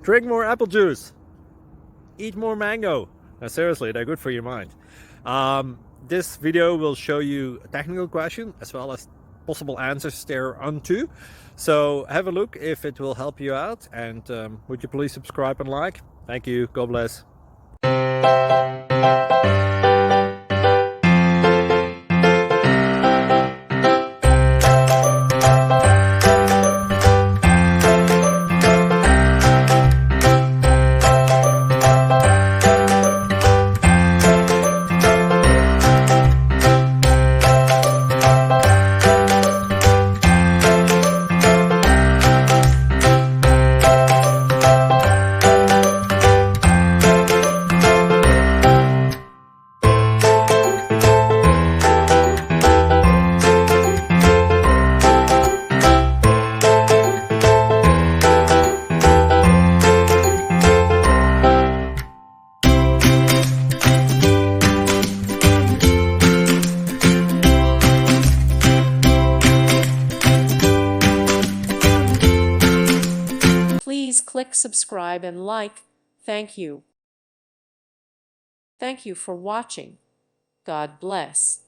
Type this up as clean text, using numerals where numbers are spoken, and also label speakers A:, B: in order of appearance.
A: Drink more apple juice. Eat more mango. Now, seriously, they're good for your mind. This video will show you a technical question as well as possible answers thereunto. So have a look if it will help you out, and would you please subscribe and like? Thank you. God bless.
B: Please click subscribe and like. Thank you. Thank you for watching. God bless.